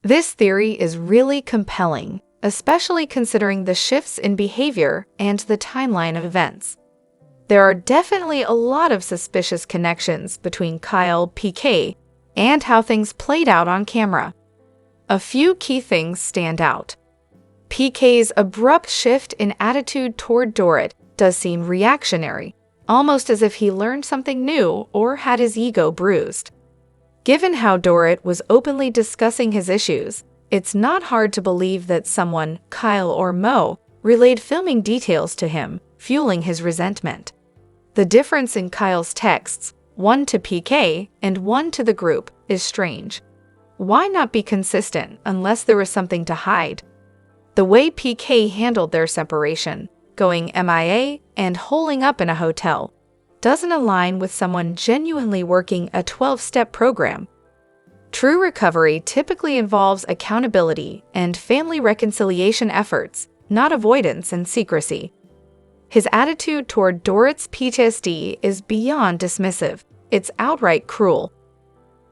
This theory is really compelling, especially considering the shifts in behavior and the timeline of events. There are definitely a lot of suspicious connections between Kyle, PK, and how things played out on camera. A few key things stand out. PK's abrupt shift in attitude toward Dorit does seem reactionary, almost as if he learned something new or had his ego bruised. Given how Dorit was openly discussing his issues, it's not hard to believe that someone, Kyle or Mo, relayed filming details to him, fueling his resentment. The difference in Kyle's texts, one to PK and one to the group, is strange. Why not be consistent unless there was something to hide? The way PK handled their separation, going MIA and holing up in a hotel, doesn't align with someone genuinely working a 12-step program. True recovery typically involves accountability and family reconciliation efforts, not avoidance and secrecy. His attitude toward Dorit's PTSD is beyond dismissive. It's outright cruel.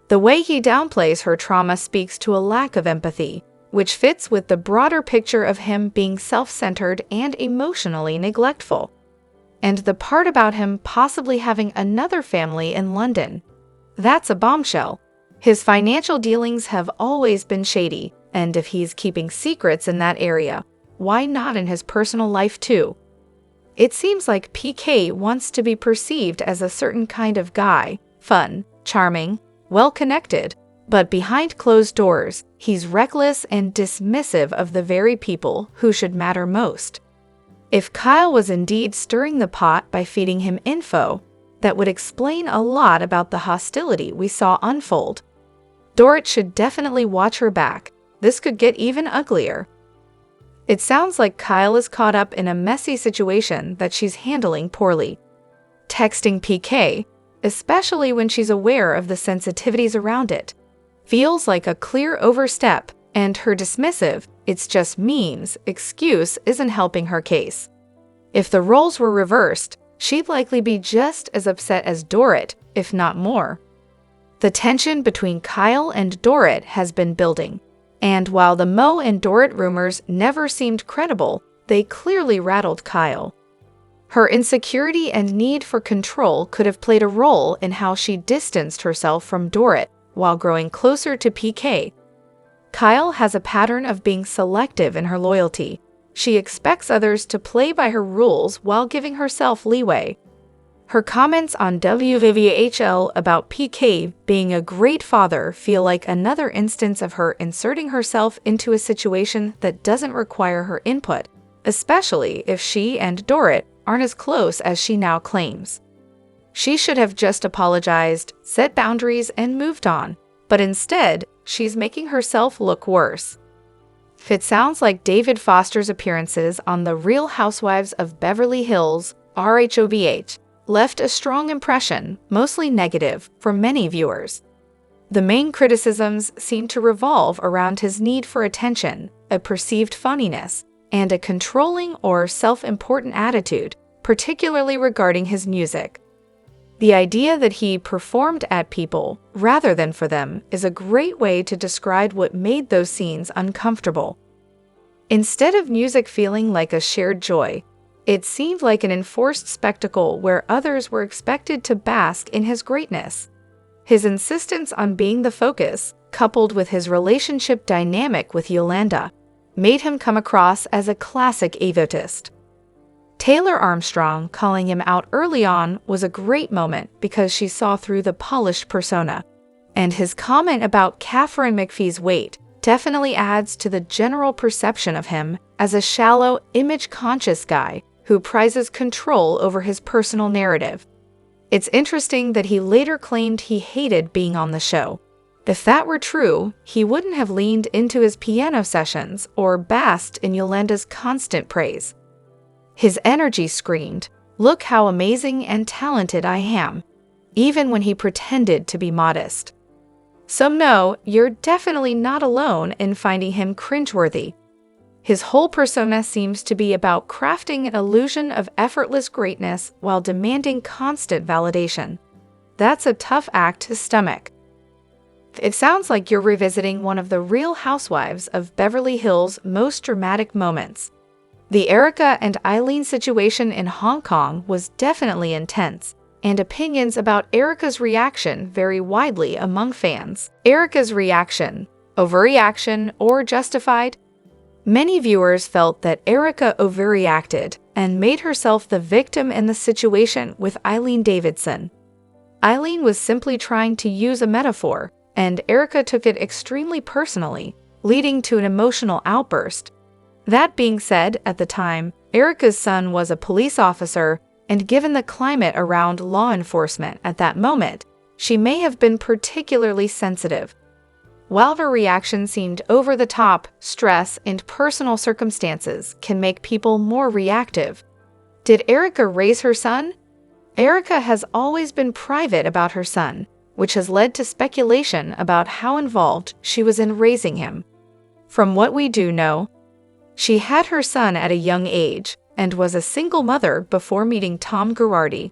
The way he downplays her trauma speaks to a lack of empathy, which fits with the broader picture of him being self-centered and emotionally neglectful. And the part about him possibly having another family in London. That's a bombshell. His financial dealings have always been shady, and if he's keeping secrets in that area, why not in his personal life too? It seems like PK wants to be perceived as a certain kind of guy, fun, charming, well-connected, but behind closed doors, he's reckless and dismissive of the very people who should matter most. If Kyle was indeed stirring the pot by feeding him info, that would explain a lot about the hostility we saw unfold. Dorit should definitely watch her back. This could get even uglier. It sounds like Kyle is caught up in a messy situation that she's handling poorly. Texting PK, especially when she's aware of the sensitivities around it, feels like a clear overstep, and her dismissive, "it's just memes" excuse isn't helping her case. If the roles were reversed, she'd likely be just as upset as Dorit, if not more. The tension between Kyle and Dorit has been building, and while the Mo and Dorit rumors never seemed credible, they clearly rattled Kyle. Her insecurity and need for control could have played a role in how she distanced herself from Dorit while growing closer to PK. Kyle has a pattern of being selective in her loyalty. She expects others to play by her rules while giving herself leeway. Her comments on WVVHL about PK being a great father feel like another instance of her inserting herself into a situation that doesn't require her input, especially if she and Dorit aren't as close as she now claims. She should have just apologized, set boundaries, and moved on, but instead, she's making herself look worse. It sounds like David Foster's appearances on The Real Housewives of Beverly Hills, RHOBH, left a strong impression, mostly negative, for many viewers. The main criticisms seem to revolve around his need for attention, a perceived funniness, and a controlling or self-important attitude, particularly regarding his music. The idea that he performed at people rather than for them is a great way to describe what made those scenes uncomfortable. Instead of music feeling like a shared joy, it seemed like an enforced spectacle where others were expected to bask in his greatness. His insistence on being the focus, coupled with his relationship dynamic with Yolanda, made him come across as a classic egotist. Taylor Armstrong calling him out early on was a great moment because she saw through the polished persona, and his comment about Catherine McPhee's weight definitely adds to the general perception of him as a shallow, image-conscious guy who prizes control over his personal narrative. It's interesting that he later claimed he hated being on the show. If that were true, he wouldn't have leaned into his piano sessions or basked in Yolanda's constant praise. His energy screamed, "Look how amazing and talented I am," even when he pretended to be modest. So no, you're definitely not alone in finding him cringeworthy. His whole persona seems to be about crafting an illusion of effortless greatness while demanding constant validation. That's a tough act to stomach. It sounds like you're revisiting one of the Real Housewives of Beverly Hills' most dramatic moments. The Erika and Eileen situation in Hong Kong was definitely intense, and opinions about Erika's reaction vary widely among fans. Erika's reaction, overreaction, or justified? Many viewers felt that Erika overreacted and made herself the victim in the situation with Eileen Davidson. Eileen was simply trying to use a metaphor, and Erika took it extremely personally, leading to an emotional outburst. That being said, at the time, Erika's son was a police officer, and given the climate around law enforcement at that moment, she may have been particularly sensitive. While her reaction seemed over the top, stress and personal circumstances can make people more reactive. Did Erika raise her son? Erika has always been private about her son, which has led to speculation about how involved she was in raising him. From what we do know, she had her son at a young age and was a single mother before meeting Tom Girardi.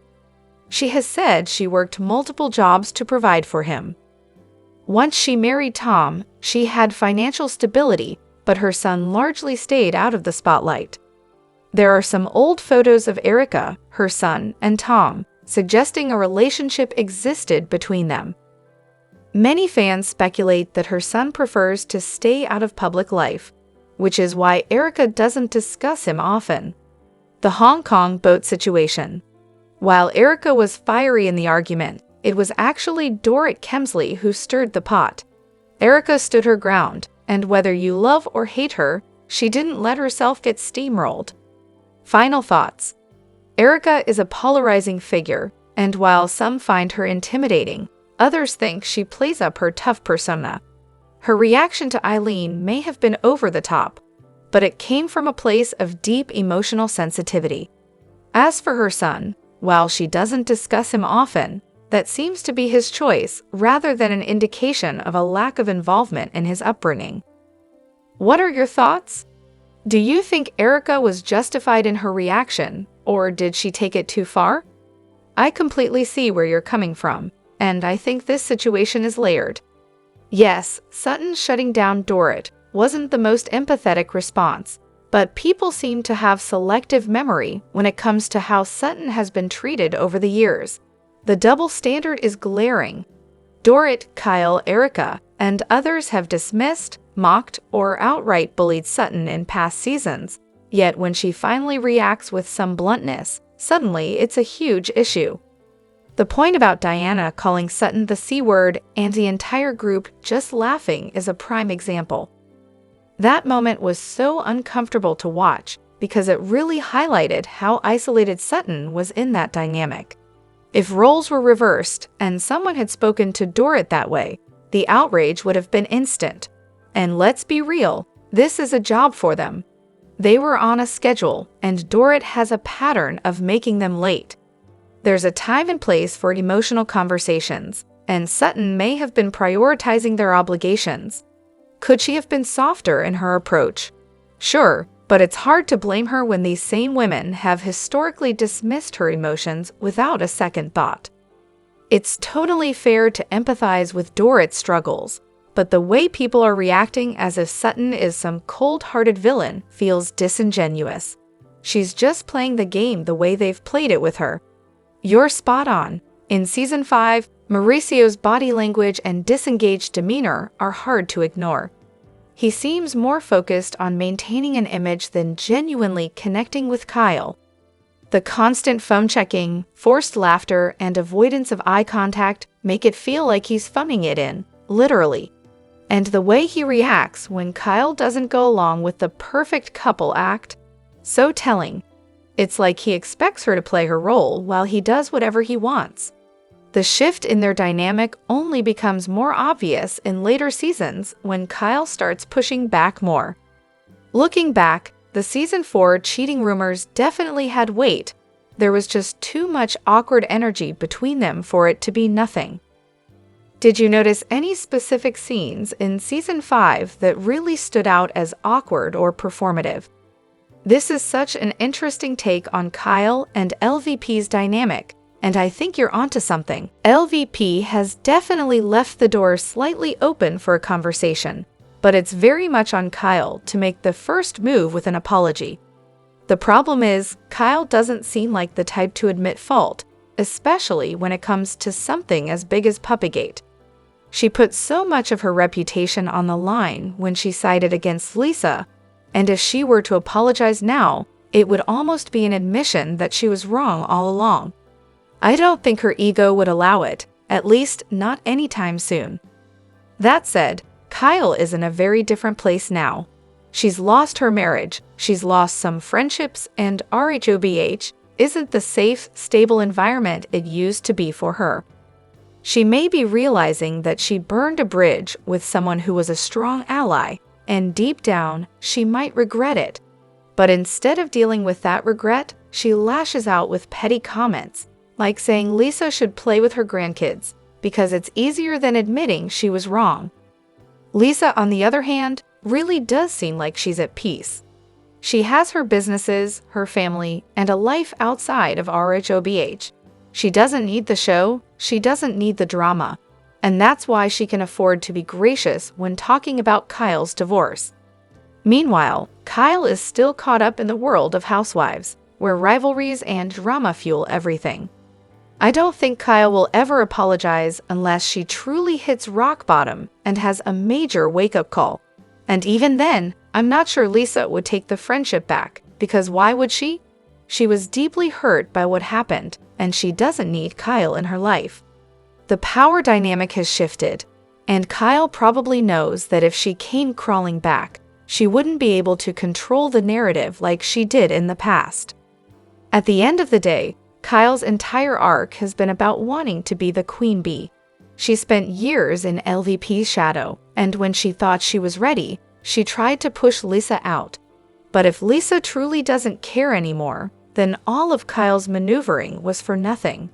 She has said she worked multiple jobs to provide for him. Once she married Tom, she had financial stability, but her son largely stayed out of the spotlight. There are some old photos of Erika, her son, and Tom, suggesting a relationship existed between them. Many fans speculate that her son prefers to stay out of public life, which is why Erika doesn't discuss him often. The Hong Kong boat situation. While Erika was fiery in the argument, it was actually Dorit Kemsley who stirred the pot. Erika stood her ground, and whether you love or hate her, she didn't let herself get steamrolled. Final thoughts. Erika is a polarizing figure, and while some find her intimidating, others think she plays up her tough persona. Her reaction to Eileen may have been over the top, but it came from a place of deep emotional sensitivity. As for her son, while she doesn't discuss him often, that seems to be his choice rather than an indication of a lack of involvement in his upbringing. What are your thoughts? Do you think Erika was justified in her reaction, or did she take it too far? I completely see where you're coming from, and I think this situation is layered. Yes, Sutton shutting down Dorit wasn't the most empathetic response, but people seem to have selective memory when it comes to how Sutton has been treated over the years. The double standard is glaring. Dorit, Kyle, Erika, and others have dismissed, mocked, or outright bullied Sutton in past seasons, yet when she finally reacts with some bluntness, suddenly it's a huge issue. The point about Diana calling Sutton the C-word and the entire group just laughing is a prime example. That moment was so uncomfortable to watch because it really highlighted how isolated Sutton was in that dynamic. If roles were reversed and someone had spoken to Dorit that way, the outrage would have been instant. And let's be real, this is a job for them. They were on a schedule, and Dorit has a pattern of making them late. There's a time and place for emotional conversations, and Sutton may have been prioritizing their obligations. Could she have been softer in her approach? Sure, but it's hard to blame her when these same women have historically dismissed her emotions without a second thought. It's totally fair to empathize with Dorit's struggles, but the way people are reacting as if Sutton is some cold-hearted villain feels disingenuous. She's just playing the game the way they've played it with her. You're spot on. In Season 5, Mauricio's body language and disengaged demeanor are hard to ignore. He seems more focused on maintaining an image than genuinely connecting with Kyle. The constant phone checking, forced laughter, and avoidance of eye contact make it feel like he's phoning it in, literally. And the way he reacts when Kyle doesn't go along with the perfect couple act, so telling. It's like he expects her to play her role while he does whatever he wants. The shift in their dynamic only becomes more obvious in later seasons when Kyle starts pushing back more. Looking back, the Season 4 cheating rumors definitely had weight. There was just too much awkward energy between them for it to be nothing. Did you notice any specific scenes in Season 5 that really stood out as awkward or performative? This is such an interesting take on Kyle and LVP's dynamic, and I think you're onto something. LVP has definitely left the door slightly open for a conversation, but it's very much on Kyle to make the first move with an apology. The problem is, Kyle doesn't seem like the type to admit fault, especially when it comes to something as big as Puppygate. She put so much of her reputation on the line when she sided against Lisa, and if she were to apologize now, it would almost be an admission that she was wrong all along. I don't think her ego would allow it, at least not anytime soon. That said, Kyle is in a very different place now. She's lost her marriage, she's lost some friendships, and RHOBH isn't the safe, stable environment it used to be for her. She may be realizing that she burned a bridge with someone who was a strong ally, and deep down, she might regret it. But instead of dealing with that regret, she lashes out with petty comments, like saying Lisa should play with her grandkids, because it's easier than admitting she was wrong. Lisa, on the other hand, really does seem like she's at peace. She has her businesses, her family, and a life outside of RHOBH. She doesn't need the show, she doesn't need the drama, and that's why she can afford to be gracious when talking about Kyle's divorce. Meanwhile, Kyle is still caught up in the world of Housewives, where rivalries and drama fuel everything. I don't think Kyle will ever apologize unless she truly hits rock bottom and has a major wake-up call. And even then, I'm not sure Lisa would take the friendship back, because why would she? She was deeply hurt by what happened, and she doesn't need Kyle in her life. The power dynamic has shifted, and Kyle probably knows that if she came crawling back, she wouldn't be able to control the narrative like she did in the past. At the end of the day, Kyle's entire arc has been about wanting to be the queen bee. She spent years in LVP's shadow, and when she thought she was ready, she tried to push Lisa out. But if Lisa truly doesn't care anymore, then all of Kyle's maneuvering was for nothing.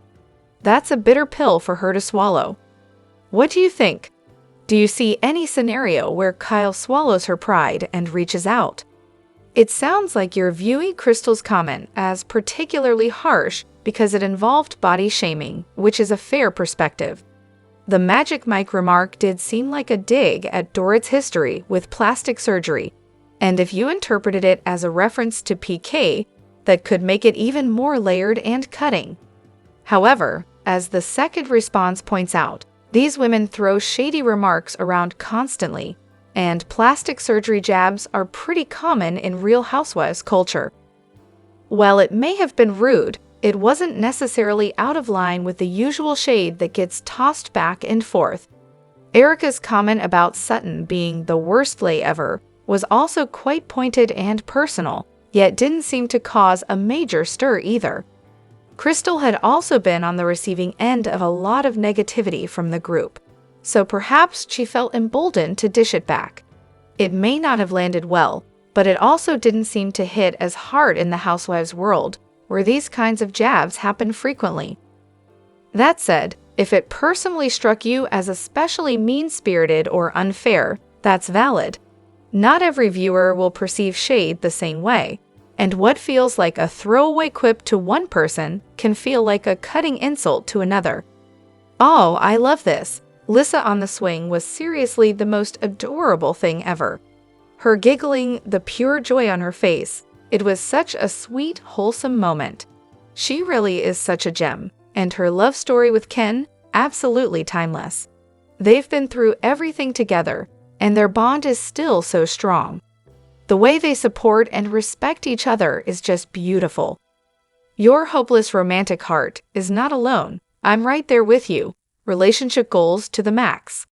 That's a bitter pill for her to swallow. What do you think? Do you see any scenario where Kyle swallows her pride and reaches out? It sounds like you're viewing Crystal's comment as particularly harsh because it involved body shaming, which is a fair perspective. The Magic Mike remark did seem like a dig at Dorit's history with plastic surgery, and if you interpreted it as a reference to PK, that could make it even more layered and cutting. However, as the second response points out, these women throw shady remarks around constantly, and plastic surgery jabs are pretty common in Real Housewives culture. While it may have been rude, it wasn't necessarily out of line with the usual shade that gets tossed back and forth. Erika's comment about Sutton being the worst lay ever was also quite pointed and personal, yet didn't seem to cause a major stir either. Crystal had also been on the receiving end of a lot of negativity from the group, so perhaps she felt emboldened to dish it back. It may not have landed well, but it also didn't seem to hit as hard in the Housewives world, where these kinds of jabs happen frequently. That said, if it personally struck you as especially mean-spirited or unfair, that's valid. Not every viewer will perceive shade the same way, and what feels like a throwaway quip to one person can feel like a cutting insult to another. Oh, I love this. Lisa on the swing was seriously the most adorable thing ever. Her giggling, the pure joy on her face, it was such a sweet, wholesome moment. She really is such a gem, and her love story with Ken, absolutely timeless. They've been through everything together, and their bond is still so strong. The way they support and respect each other is just beautiful. Your hopeless romantic heart is not alone. I'm right there with you. Relationship goals to the max.